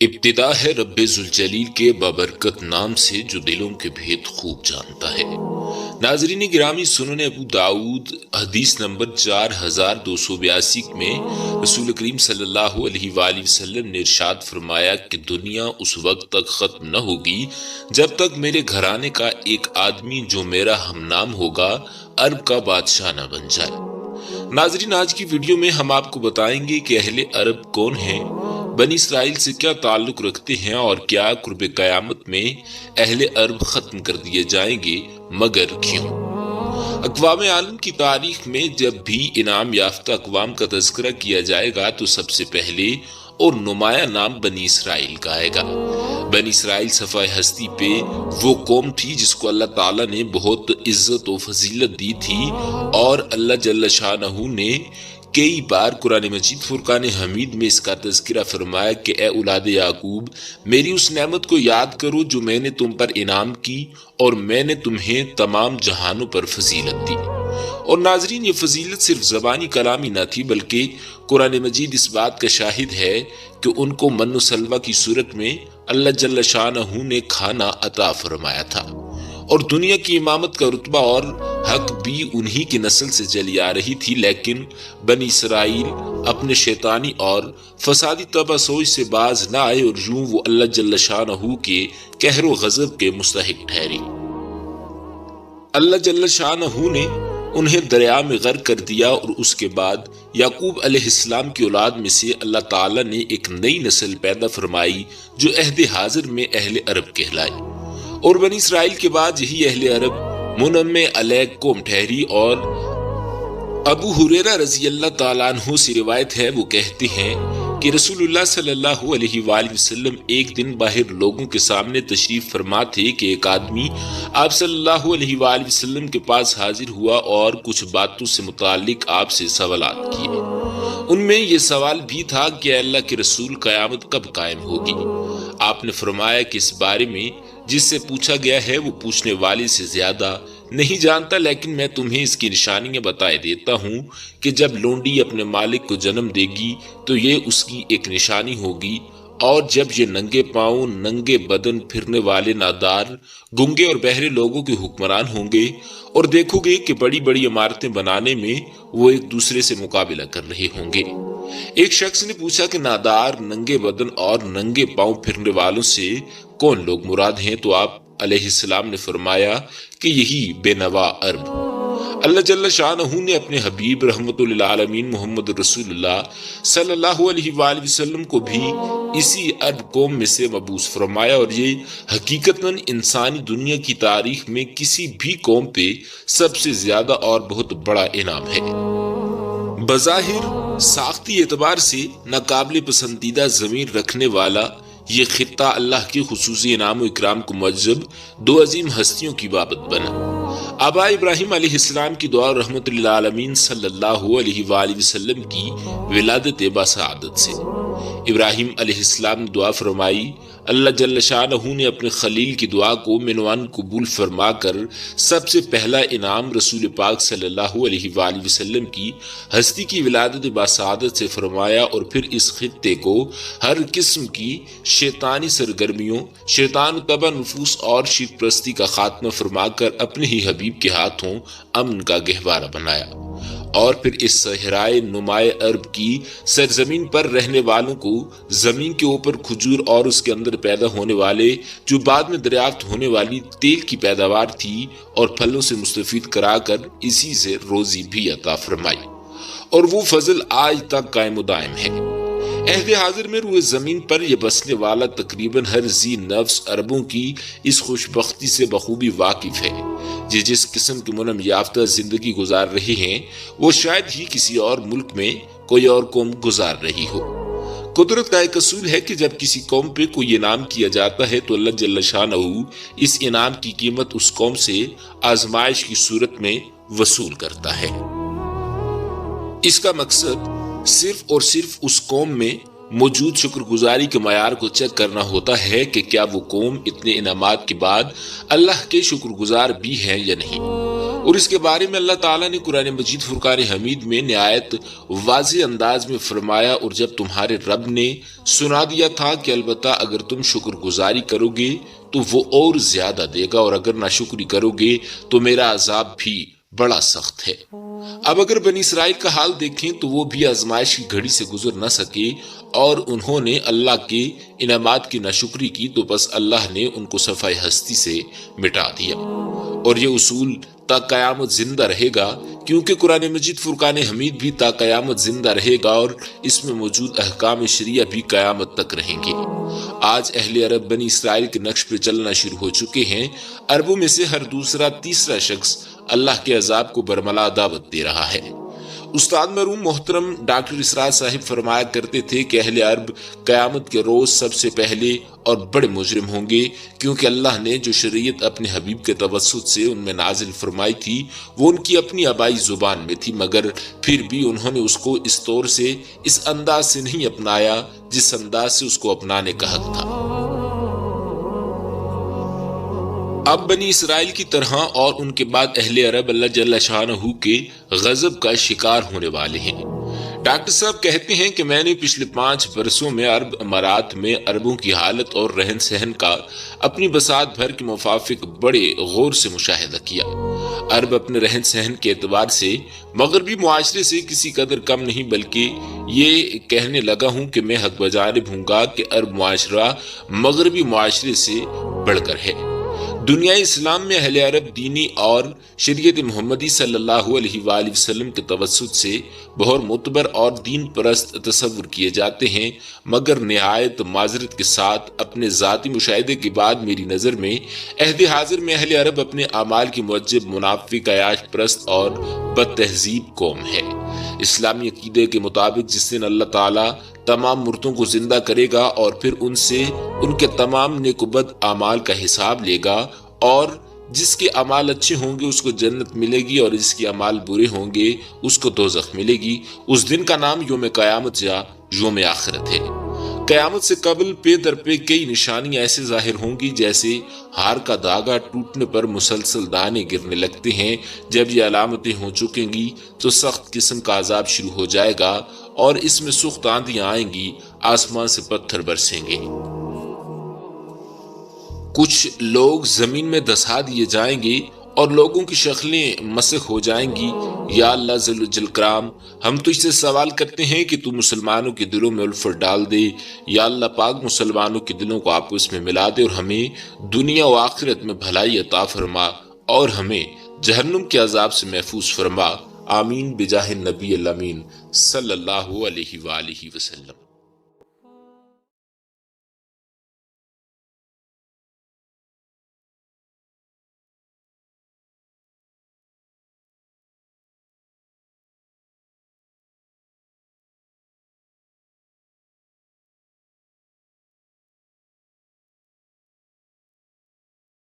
ابتدا ہے رب ذوالجلیل کے بابرکت نام سے جو دلوں کے بھید خوب جانتا ہے۔ ناظرین گرامی، سنن ابو داؤد حدیث نمبر 4282 میں رسول کریم صلی اللہ علیہ وآلہ وسلم نے ارشاد فرمایا کہ دنیا اس وقت تک ختم نہ ہوگی جب تک میرے گھرانے کا ایک آدمی جو میرا ہم نام ہوگا عرب کا بادشاہ نہ بن جائے۔ ناظرین، آج کی ویڈیو میں ہم آپ کو بتائیں گے کہ اہل عرب کون ہیں، بنی اسرائیل سے کیا تعلق رکھتے ہیں اور کیا قرب قیامت میں اہل عرب ختم کر دیے جائیں گے، مگر کیوں؟ اقوام عالم کی تاریخ میں جب بھی انعام یافتہ اقوام کا تذکرہ کیا جائے گا تو سب سے پہلے اور نمایاں نام بنی اسرائیل کا آئے گا۔ بنی اسرائیل صفحہ ہستی پہ وہ قوم تھی جس کو اللہ تعالیٰ نے بہت عزت و فضیلت دی تھی، اور اللہ جل شانہ نے کئی بار قرآن مجید فرقان حمید میں اس کا تذکرہ فرمایا کہ اے اولاد یعقوب، میری اس نعمت کو یاد کرو جو میں نے تم پر انعام کی، اور میں نے تمہیں تمام جہانوں پر فضیلت دی۔ اور ناظرین، یہ فضیلت صرف زبانی کلامی نہ تھی، بلکہ قرآن مجید اس بات کا شاہد ہے کہ ان کو من و سلوہ کی صورت میں اللہ جل شانہ نے کھانا عطا فرمایا تھا، اور دنیا کی امامت کا رتبہ اور حق بھی انہی کی نسل سے چلی آ رہی تھی، لیکن بنی اسرائیل اپنے شیطانی اور فسادی طبع سوچ سے باز نہ آئے، اور یوں وہ اللہ جل شانہ کے قہر و غضب کے مستحق ٹھہری۔ اللہ جل شانہ نے انہیں دریا میں غرق کر دیا، اور اس کے بعد یعقوب علیہ السلام کی اولاد میں سے اللہ تعالیٰ نے ایک نئی نسل پیدا فرمائی جو عہد حاضر میں اہل عرب کہلائی، اور بنی اسرائیل کے بعد یہی اہل عرب منمع علیہ قوم ٹھہری۔ اور ابو ہریرہ رضی اللہ تعالیٰ عنہ سے روایت ہے، وہ کہتے ہیں کہ رسول اللہ صلی اللہ علیہ وآلہ وسلم ایک دن باہر لوگوں کے سامنے تشریف فرما تھے کہ ایک آدمی آپ صلی اللہ علیہ وآلہ وسلم کے پاس حاضر ہوا اور کچھ باتوں سے متعلق آپ سے سوالات کیے۔ ان میں یہ سوال بھی تھا کہ اے اللہ کے رسول، قیامت کب قائم ہوگی؟ آپ نے فرمایا کہ اس بارے میں جس سے پوچھا گیا ہے وہ پوچھنے والے سے زیادہ نہیں جانتا، لیکن میں تمہیں اس کی نشانیاں بتائے دیتا ہوں کہ جب لونڈی اپنے مالک کو جنم دے گی تو یہ اس کی ایک نشانی ہوگی، اور جب یہ ننگے پاؤں، ننگے بدن پھرنے والے نادار، گنگے اور بہرے لوگوں کے حکمران ہوں گے، اور دیکھو گے کہ بڑی بڑی عمارتیں بنانے میں وہ ایک دوسرے سے مقابلہ کر رہے ہوں گے۔ ایک شخص نے پوچھا کہ نادار، ننگے بدن اور ننگے پاؤں پھرنے والوں سے کون لوگ مراد ہیں؟ تو آپ علیہ السلام نے فرمایا کہ یہی بے نوا عرب۔ اللہ جل شانہ نے اپنے حبیب رحمت للعالمین محمد رسول اللہ صلی اللہ علیہ وآلہ وسلم کو بھی اسی عرب قوم میں سے مبعوث فرمایا، اور یہ حقیقتاً انسانی دنیا کی تاریخ میں کسی بھی قوم پہ سب سے زیادہ اور بہت بڑا انعام ہے۔ بظاہر ساختی اعتبار سے ناقابل پسندیدہ ضمیر رکھنے والا یہ خطہ اللہ کے خصوصی انعام و اکرام کو معجب دو عظیم ہستیوں کی بابت بنا۔ آبا ابراہیم علیہ السلام کی دعا رحمت للعالمین صلی اللہ علیہ وآلہ وسلم کی ولادت بسعادت سے۔ ابراہیم علیہ السلام نے دعا فرمائی، اللہ جل شانہ نے اپنے خلیل کی دعا کو منوان قبول فرما کر سب سے پہلا انعام رسول پاک صلی اللہ علیہ وآلہ وسلم کی ہستی کی ولادت بسعادت سے فرمایا، اور پھر اس خطے کو ہر قسم کی شیطانی سرگرمیوں، شیطان طبع نفوس اور شرک پرستی کا خاتمہ فرما کر اپنے ہی حبیب کے ہاتھوں امن کا گہوارہ بنایا، اور پھر اس صحرائے نمائے عرب کی سرزمین پر رہنے والوں کو زمین کے اوپر کھجور اور اس کے اندر پیدا ہونے والے جو بعد میں دریافت ہونے والی تیل کی پیداوار تھی اور پھلوں سے مستفید کرا کر اسی سے روزی بھی عطا فرمائی، اور وہ فضل آج تک قائم و دائم ہے۔ عہد حاضر میں روئے زمین پر یہ بسنے والا تقریباً ہر ذی نفس عربوں کی اس خوش بختی سے بخوبی واقف ہے۔ جس قسم کی منعم یافتہ زندگی گزار رہے ہیں وہ شاید ہی کسی اور ملک میں کوئی اور قوم گزار رہی ہو۔ قدرت کا ایک اصول ہے کہ جب کسی قوم پہ کوئی انعام کیا جاتا ہے تو اللہ جل شانہ اس انعام کی قیمت اس قوم سے آزمائش کی صورت میں وصول کرتا ہے۔ اس کا مقصد صرف اور صرف اس قوم میں موجود شکر گزاری کے معیار کو چیک کرنا ہوتا ہے کہ کیا وہ قوم اتنے انعامات کے بعد اللہ کے شکر گزار بھی ہے یا نہیں۔ اور اس کے بارے میں اللہ تعالیٰ نے قرآن مجید فرقان حمید میں نہایت واضح انداز میں فرمایا، اور جب تمہارے رب نے سنا دیا تھا کہ البتہ اگر تم شکر گزاری کرو گے تو وہ اور زیادہ دے گا، اور اگر ناشکری کرو گے تو میرا عذاب بھی بڑا سخت ہے۔ اب اگر بنی اسرائیل کا حال دیکھیں تو وہ بھی آزمائش کی گھڑی سے گزر نہ سکے، اور انہوں نے اللہ کے انعامات کی ناشکری کی تو بس اللہ نے ان کو صفحہ ہستی سے مٹا دیا، اور یہ اصول تا قیامت زندہ رہے گا، کیونکہ قرآن مجید فرقان حمید بھی تا قیامت زندہ رہے گا، اور اس میں موجود احکام شریعہ بھی قیامت تک رہیں گے۔ آج اہل عرب بنی اسرائیل کے نقش پہ چلنا شروع ہو چکے ہیں۔ عربوں میں سے ہر دوسرا تیسرا شخص اللہ کے عذاب کو برملا دعوت دے رہا ہے۔ استاد مرحوم محترم ڈاکٹر اسرار صاحب فرمایا کرتے تھے کہ اہل عرب قیامت کے روز سب سے پہلے اور بڑے مجرم ہوں گے، کیونکہ اللہ نے جو شریعت اپنے حبیب کے توسط سے ان میں نازل فرمائی تھی وہ ان کی اپنی آبائی زبان میں تھی، مگر پھر بھی انہوں نے اس کو اس طور سے، اس انداز سے نہیں اپنایا جس انداز سے اس کو اپنانے کا حق تھا۔ اب بنی اسرائیل کی طرح اور ان کے بعد اہل عرب اللہ جل شانہ کے غضب کا شکار ہونے والے ہیں۔ ڈاکٹر صاحب کہتے ہیں کہ میں نے پچھلے 5 برسوں میں عرب امارات میں عربوں کی حالت اور رہن سہن کا اپنی بساط بھر کے موافق بڑے غور سے مشاہدہ کیا۔ عرب اپنے رہن سہن کے اعتبار سے مغربی معاشرے سے کسی قدر کم نہیں، بلکہ یہ کہنے لگا ہوں کہ میں حق بجانب ہوں گا کہ عرب معاشرہ مغربی معاشرے سے بڑھ کر ہے۔ دنیا اسلام میں اہل عرب دینی اور شریعت محمدی صلی اللہ علیہ وآلہ وسلم کے توسط سے بہت معتبر اور دین پرست تصور کیے جاتے ہیں، مگر نہایت معذرت کے ساتھ اپنے ذاتی مشاہدے کے بعد میری نظر میں عہد حاضر میں اہل عرب اپنے اعمال کی معجب، منافق، عیاش پرست اور بد تہذیب قوم ہے۔ اسلامی عقیدے کے مطابق جس دن اللہ تعالیٰ تمام مردوں کو زندہ کرے گا اور پھر ان سے ان کے تمام نیک و بد اعمال کا حساب لے گا، اور جس کے اعمال اچھے ہوں گے اس کو جنت ملے گی، اور جس کے اعمال برے ہوں گے اس کو دوزخ ملے گی، اس دن کا نام یوم قیامت یا یوم آخرت ہے۔ قیامت سے قبل پے در پہ کئی نشانیاں ایسے ظاہر ہوں گی جیسے ہار کا دھاگا ٹوٹنے پر مسلسل دانے گرنے لگتے ہیں۔ جب یہ علامتیں ہو چکیں گی تو سخت قسم کا عذاب شروع ہو جائے گا، اور اس میں سخت آندھیاں آئیں گی، آسمان سے پتھر برسیں گے، کچھ لوگ زمین میں دسا دیے جائیں گے اور لوگوں کی شکلیں مسخ ہو جائیں گی۔ یا اللہ ذل جلال، ہم تجھ سے سوال کرتے ہیں کہ تو مسلمانوں کے دلوں میں الفت ڈال دے۔ یا اللہ پاک مسلمانوں کے دلوں کو آپس میں ملا دے، اور ہمیں دنیا و آخرت میں بھلائی عطا فرما، اور ہمیں جہنم کے عذاب سے محفوظ فرما۔ آمین بجاہ النبی الامین صلی اللہ علیہ وآلہ وسلم۔